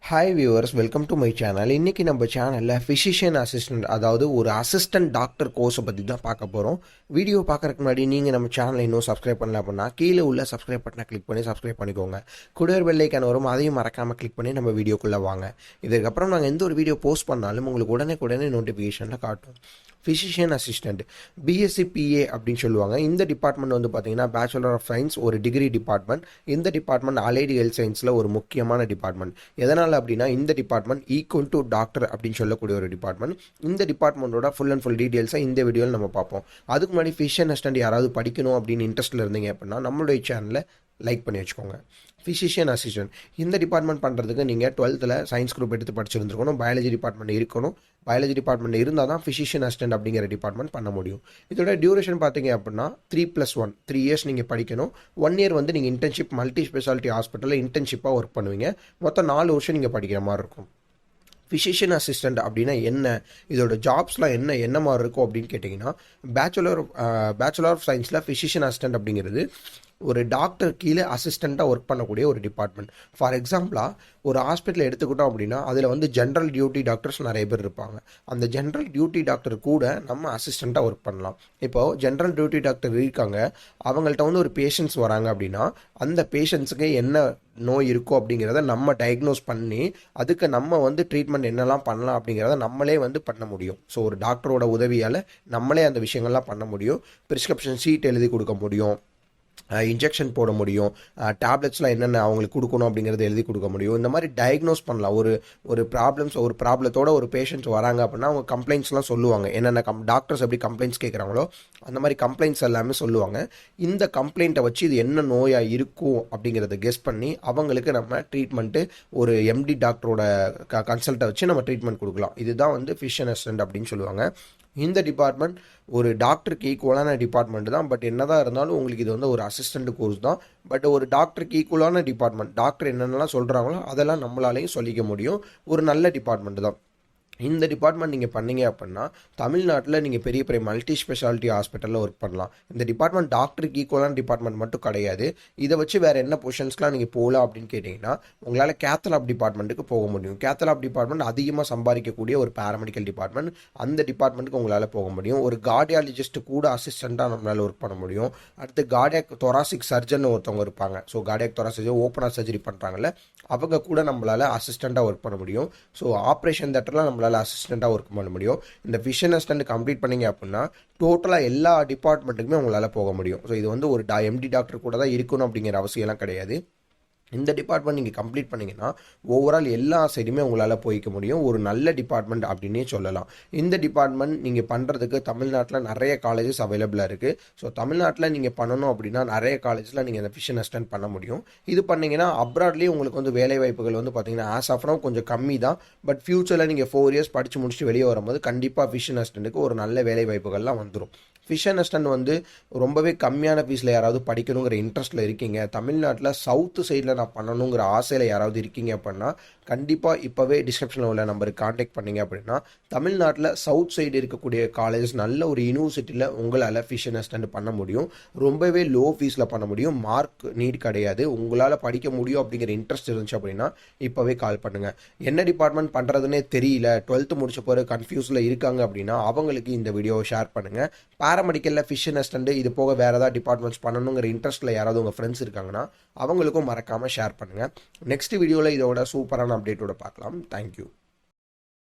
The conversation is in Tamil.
Hi viewers, welcome to my channel. இன்றைக்கி நம்ம சேனலில் ஃபிசிஷியன் அசிஸ்டன்ட், அதாவது ஒரு அசிஸ்டன்ட் டாக்டர் கோர்ஸை பற்றி தான் பார்க்க போகிறோம். வீடியோ பார்க்குறதுக்கு முன்னாடி நீங்கள் நம்ம சேனலை இன்னும் சப்ஸ்கிரைப் பண்ணல அப்படின்னா கீழே உள்ள சப்ஸ்கிரைப் பட்டனை கிளிக் பண்ணி சப்ஸ்கிரைப் பண்ணிக்கோங்க. கூட ஒரு பெல் ஐக்கான் வரும், அதையும் மறக்காமல் கிளிக் பண்ணி நம்ம வீடியோக்குள்ளே வாங்க. இதுக்கப்புறம் நாங்கள் எந்த ஒரு வீடியோ போஸ்ட் பண்ணாலும் உங்களுக்கு உடனே நோட்டிஃபிகேஷனில் காட்டும். ஃபிசிஷியன் அசிஸ்டன்ட் பிஎஸ்சி பிஏ அப்படின்னு சொல்லுவாங்க. இந்த டிபார்ட்மெண்ட் வந்து பார்த்தீங்கன்னா பேச்சுலர் ஆஃப் சயின்ஸ், ஒரு டிகிரி டிபார்ட்மெண்ட். இந்த டிபார்ட்மெண்ட் அலைடு ஹெல்த் சயின்ஸில் ஒரு முக்கியமான டிபார்ட்மெண்ட். எதனால் அப்படின்னா இந்த டிபார்ட்மெண்ட் ஈக்குவல் டு டாக்டர் அப்படின்னு சொல்லக்கூடிய ஒரு டிபார்ட்மெண்ட். இந்த டிபார்ட்மெண்ட்டோட ஃபுல் அண்ட் ஃபுல் டீடைல்ஸை இந்த வீடியோவில் நம்ம பார்ப்போம். அதுக்கு முன்னாடி ஃபிசிஷியன் அசிஸ்டன்ட் யாராவது படிக்கணும் அப்படின்னு இன்ட்ரெஸ்ட்டில் இருந்தீங்க அப்படின்னா நம்மளுடைய சேனலை லைக் பண்ணி வச்சுக்கோங்க. ஃபிசிஷியன் அசிஸ்டன்ட் இந்த டிபார்ட்மெண்ட் பண்ணுறதுக்கு நீங்கள் 12th சயின்ஸ் குரூப் எடுத்து படிச்சிருந்துருக்கணும். பயாலஜி டிபார்ட்மெண்ட் இருக்கணும். பயாலஜி டிபார்ட்மெண்ட் இருந்தால் தான் ஃபிசிஷியன் அசிஸ்டன்ட் அப்படிங்கிற டிபார்ட்மெண்ட் பண்ண முடியும். இதோட டியூரேஷன் பார்த்தீங்க அப்படின்னா 3+1 3 இயர்ஸ் நீங்கள் படிக்கணும். 1 இயர் வந்து நீங்கள் இன்டர்ன்ஷிப் மல்டி ஸ்பெஷாலிட்டி ஹாஸ்பிட்டலில் இன்டர்ன்ஷிப்பாக ஒர்க் பண்ணுவீங்க. மொத்தம் 4 வருஷம் நீங்கள் படிக்கிற மாதிரி இருக்கும். ஃபிசிஷியன் அசிஸ்டண்ட் அப்படின்னா என்ன, இதோட ஜாப்ஸ்லாம் என்ன மாதிரி இருக்கும் அப்படின்னு கேட்டிங்கன்னா, பேச்சுலர் ஆஃப் சயின்ஸில் ஃபிசிஷியன் அசிஸ்டன்ட் அப்படிங்கிறது ஒரு டாக்டர் கீழே அசிஸ்டண்ட்டாக ஒர்க் பண்ணக்கூடிய ஒரு டிபார்ட்மெண்ட். ஃபார் எக்ஸாம்பிளாக ஒரு ஹாஸ்பிட்டல் எடுத்துக்கிட்டோம் அப்படின்னா அதில் வந்து ஜென்ரல் டியூட்டி டாக்டர்ஸ் நிறைய பேர் இருப்பாங்க. அந்த ஜென்ரல் டியூட்டி டாக்டர் கூட நம்ம அசிஸ்டண்ட்டாக ஒர்க் பண்ணலாம். இப்போது ஜென்ரல் டியூட்டி டாக்டர் இருக்காங்க, அவங்கள்ட்ட வந்து ஒரு பேஷண்ட்ஸ் வராங்க அப்படின்னா அந்த பேஷண்ட்ஸுக்கு என்ன நோய் இருக்கோ அப்படிங்கிறத நம்ம டயக்னோஸ் பண்ணி அதுக்கு நம்ம வந்து ட்ரீட்மெண்ட் என்னெல்லாம் பண்ணலாம் அப்படிங்கிறத நம்மளே வந்து பண்ண முடியும். ஸோ ஒரு டாக்டரோட உதவியால் நம்மளே அந்த விஷயங்கள்லாம் பண்ண முடியும். ப்ரிஸ்கிரிப்ஷன் ஷீட் எழுதி கொடுக்க முடியும், இன்ஜெக்ஷன் போட முடியும், டேப்லெட்ஸ்லாம் என்னென்ன அவங்களுக்கு கொடுக்கணும் அப்படிங்கிறத எழுதி கொடுக்க முடியும். இந்த மாதிரி டயக்னோஸ் பண்ணலாம். ஒரு ப்ராப்ளத்தோட ஒரு பேஷண்ட்ஸ் வராங்க அப்படின்னா அவங்க கம்ப்ளைண்ட்ஸ்லாம் சொல்லுவாங்க. என்னென்ன டாக்டர்ஸ் எப்படி கம்ப்ளைண்ட்ஸ் கேட்குறாங்களோ அந்த மாதிரி கம்ப்ளைண்ட்ஸ் எல்லாமே சொல்லுவாங்க. இந்த கம்ப்ளைண்ட்டை வச்சு இது என்ன நோயாக இருக்கும் அப்படிங்கிறத கெஸ் பண்ணி அவங்களுக்கு நம்ம ட்ரீட்மெண்ட்டு ஒரு எம்டி டாக்டரோட கன்சல்ட்டை வச்சு நம்ம ட்ரீட்மெண்ட் கொடுக்கலாம். இதுதான் வந்து ஃபிசிஷியன் அசிஸ்டன்ட் அப்படின்னு சொல்லுவாங்க. இந்த டிபார்ட்மெண்ட் ஒரு டாக்டருக்கு ஈக்குவலான டிபார்ட்மெண்ட் தான். பட் என்னதான் இருந்தாலும் உங்களுக்கு இது வந்து ஒரு அசிஸ்டன்ட் கோர்ஸ் தான். பட் ஒரு டாக்டருக்கு ஈக்குவலான டிபார்ட்மெண்ட். டாக்டர் என்னென்னலாம் சொல்கிறாங்களோ அதெல்லாம் நம்மளாலையும் சொல்லிக்க முடியும். ஒரு நல்ல டிபார்ட்மெண்ட் தான். இந்த டிபார்ட்மெண்ட் நீங்கள் பண்ணீங்க அப்படின்னா தமிழ்நாட்டில் நீங்கள் பெரிய பெரிய மல்டி ஸ்பெஷாலிட்டி ஹாஸ்பிட்டலில் ஒர்க் பண்ணலாம். இந்த டிபார்ட்மெண்ட் டாக்டருக்கு ஈக்குவலான டிபார்ட்மெண்ட் மட்டும் கிடையாது. இதை வச்சு வேறு என்ன பொசிஷன்ஸ்லாம் நீங்கள் போகலாம் அப்படின்னு கேட்டிங்கன்னா உங்களால் கேத்தலாப் டிபார்ட்மெண்ட்டுக்கு போக முடியும். கேத்தலாப் டிபார்ட்மெண்ட் அதிகமாக சம்பாதிக்கக்கூடிய ஒரு பேராமெடிக்கல் டிபார்ட்மெண்ட். அந்த டிபார்ட்மெண்ட்டுக்கு உங்களால் போக முடியும். ஒரு கார்டியாலஜிஸ்ட் கூட அசிஸ்டண்ட்டாக நம்மளால் ஒர்க் பண்ண முடியும். அடுத்து கார்டியாக் தொராசிக் சர்ஜன் ஒருத்தவங்க இருப்பாங்க. ஸோ கார்டியாக் தொராசிக் ஓப்பனாக சர்ஜரி பண்ணுறாங்கல்ல, அவங்க கூட நம்மளால் அசிஸ்டண்ட்டாக ஒர்க் பண்ண முடியும். ஸோ ஆப்ரேஷன் தேட்டரில் நம்மளால் அசிஸ்டண்ட்டாக ஒர்க் பண்ண முடியும். இந்த ஃபிசிஷியன் அசிஸ்டன்ட் கம்ப்ளீட் பண்ணீங்க அப்படின்னா டோட்டலாக எல்லா டிபார்ட்மெண்ட்டுக்குமே உங்களால் போக முடியும். ஸோ இது வந்து ஒரு எம்டி டாக்டர் கூட தான் இருக்கணும் அப்படிங்கிற அவசியம்லாம் கிடையாது. இந்த டிபார்ட்மெண்ட் நீங்கள் கம்ப்ளீட் பண்ணிங்கன்னா ஓவரால் எல்லா சைடுமே உங்களால் போய்க்க முடியும். ஒரு நல்ல டிபார்ட்மெண்ட் அப்படின்னே சொல்லலாம். இந்த டிபார்ட்மெண்ட் நீங்கள் பண்ணுறதுக்கு தமிழ்நாட்டில் நிறைய காலேஜஸ் அவைலபிளாக இருக்குது. ஸோ தமிழ்நாட்டில் நீங்கள் பண்ணணும் அப்படின்னா நிறைய காலேஜில் நீங்கள் இந்த ஃபிசிஷியன் அசிஸ்டன்ட் பண்ண முடியும். இது பண்ணிங்கன்னா அப்ராட்லேயே உங்களுக்கு வந்து வேலை வாய்ப்புகள் வந்து பார்த்தீங்கன்னா ஆஸ் ஆஃப் நவ் கொஞ்சம் கம்மி தான். பட் ஃபியூச்சரில் நீங்கள் 4 இயர்ஸ் படித்து முடிச்சுட்டு வெளியே வரும்போது கண்டிப்பாக ஃபிசிஷியன் அசிஸ்டன்ட்டுக்கு ஒரு நல்ல வேலை வாய்ப்புகள்லாம் வந்துடும். ஃபிசிஷியன் அசிஸ்டன்ட் வந்து ரொம்பவே கம்மியான ஃபீஸில் யாராவது படிக்கணுங்கிற இன்ட்ரெஸ்ட்டில் இருக்கீங்க, தமிழ்நாட்டில் சவுத்து சைடில் நான் பண்ணணுங்கிற ஆசையில் யாராவது இருக்கீங்க அப்படின்னா கண்டிப்பாக இப்போவே டிஸ்கிரிப்ஷனில் உள்ள நம்பருக்கு காண்டாக்ட் பண்ணிங்க அப்படின்னா தமிழ்நாட்டில் சவுத் சைடு இருக்கக்கூடிய காலேஜஸ் நல்ல ஒரு யூனிவர்சிட்டியில் உங்களால் ஃபிசிஷியன் அசிஸ்டன்ட் பண்ண முடியும். ரொம்பவே லோ ஃபீஸில் பண்ண முடியும். மார்க் நீட் கிடையாது. உங்களால் படிக்க முடியும் அப்படிங்கிற இன்ட்ரெஸ்ட் இருந்துச்சு அப்படின்னா இப்போவே கால் பண்ணுங்கள். என்ன டிபார்ட்மெண்ட் பண்ணுறதுனே தெரியல, 12th முடிச்ச பிறகு கன்ஃபியூஸில் இருக்காங்க அப்படின்னா அவங்களுக்கு இந்த வீடியோவை ஷேர் பண்ணுங்கள். பேராமெடிக்கலில் ஃபிசிஷியன் அசிஸ்டன்ட் இது போக வேறு ஏதாவது டிபார்ட்மெண்ட்ஸ் பண்ணணுங்கிற இன்ட்ரெஸ்ட்டில் யாராவது உங்கள் ஃப்ரெண்ட்ஸ் இருக்காங்கன்னா அவங்களுக்கும் மறக்காமல் ஷேர் பண்ணுங்கள். நெக்ஸ்ட் வீடியோவில் இதோட சூப்பரான அப்டேட்டோட பார்க்கலாம். தேங்க்யூ.